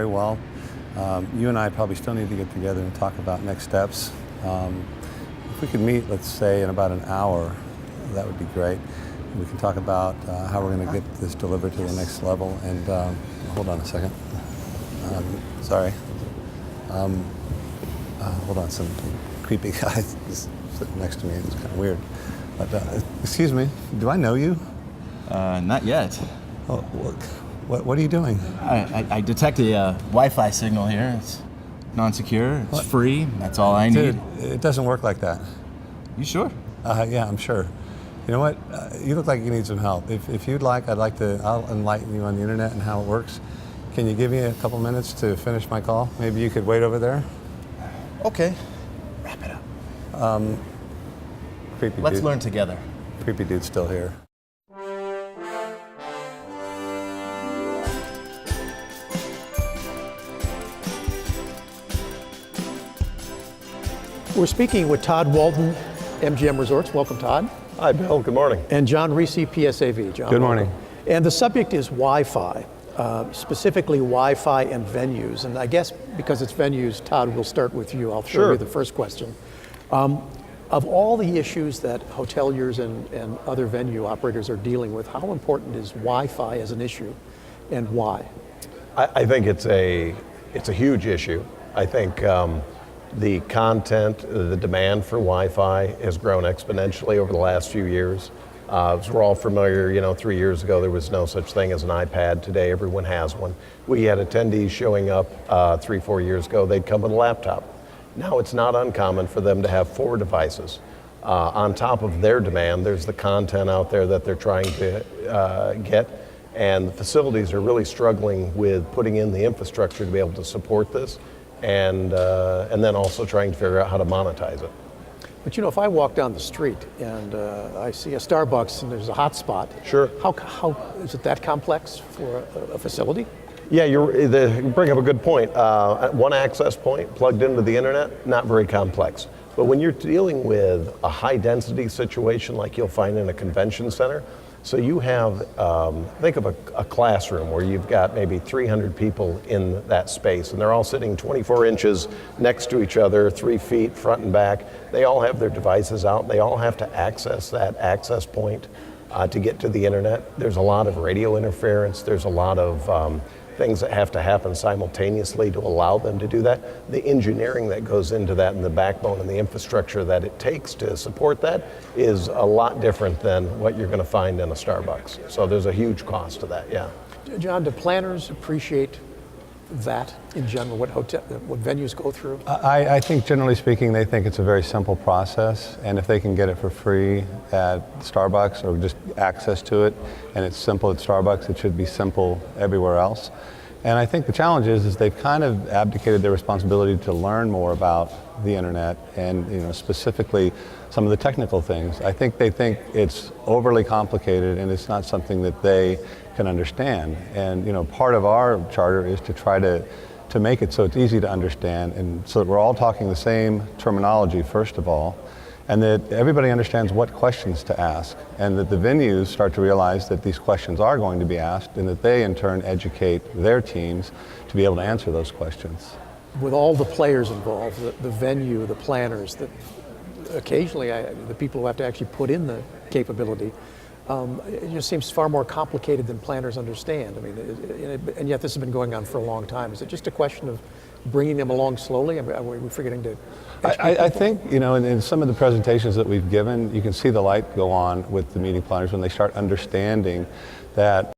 very well. You and I probably still need to get together and talk about next steps. If we could meet, let's say, in about an hour, that would be great. We can talk about how we're going to get this delivered to the next level. And hold on a second. Sorry. Hold on, some creepy guy is sitting next to me. It's kind of weird. But excuse me, do I know you? Not yet. Oh, what are you doing? I detect a Wi-Fi signal here. It's non-secure, it's free, that's all I need. Dude, it doesn't work like that. You sure? Yeah, I'm sure. You know what? You look like you need some help. If you'd like, I'll enlighten you on the internet and how it works. Can you give me a couple minutes to finish my call? Maybe you could wait over there? Okay. Wrap it up. Creepy Let's dude. learn together. Creepy dude's still here. We're speaking with Todd Walton, MGM Resorts. Welcome, Todd. Hi, Bill. Good morning. And John Rissi, PSAV. John, Good morning. welcome. And the subject is Wi-Fi, specifically Wi-Fi and venues. And I guess because it's venues, Todd, we'll start with you. I'll throw you the first question. Of all the issues that hoteliers and other venue operators are dealing with, how important is Wi-Fi as an issue, and why? I think it's a huge issue. I think the content, the demand for Wi-Fi has grown exponentially over the last few years. As we're all familiar, 3 years ago there was no such thing as an iPad. Today everyone has one. We had attendees showing up 3-4 years ago, they'd come with a laptop. Now it's not uncommon for them to have 4 devices. On top of their demand, there's the content out there that they're trying to get, and the facilities are really struggling with putting in the infrastructure to be able to support this, and then also trying to figure out how to monetize it. But if I walk down the street and I see a Starbucks and there's a hotspot, Sure. How is it that complex for a facility? Yeah, you bring up a good point. One access point plugged into the internet, not very complex. But when you're dealing with a high density situation like you'll find in a convention center, so you have, think of a classroom where you've got maybe 300 people in that space, and they're all sitting 24 inches next to each other, 3 feet front and back. They all have their devices out. They all have to access that access point to get to the internet. There's a lot of radio interference. There's a lot of things that have to happen simultaneously to allow them to do that. The engineering that goes into that and the backbone and the infrastructure that it takes to support that is a lot different than what you're going to find in a Starbucks. So there's a huge cost to that, yeah. John, do planners appreciate that in general, what venues go through? I think generally speaking, they think it's a very simple process, and if they can get it for free at Starbucks or just access to it, and it's simple at Starbucks, it should be simple everywhere else. And I think the challenge is they've kind of abdicated their responsibility to learn more about the internet and specifically some of the technical things. I think they think it's overly complicated and it's not something that they can understand. And part of our charter is to try to make it so it's easy to understand and so that we're all talking the same terminology first of all, and that everybody understands what questions to ask, and that the venues start to realize that these questions are going to be asked and that they in turn educate their teams to be able to answer those questions. With all the players involved, the venue, the planners, occasionally the people who have to actually put in the capability, it just seems far more complicated than planners understand. I mean, and yet this has been going on for a long time. Is it just a question of bringing them along slowly? Are we forgetting to? I think, in some of the presentations that we've given, you can see the light go on with the meeting planners when they start understanding that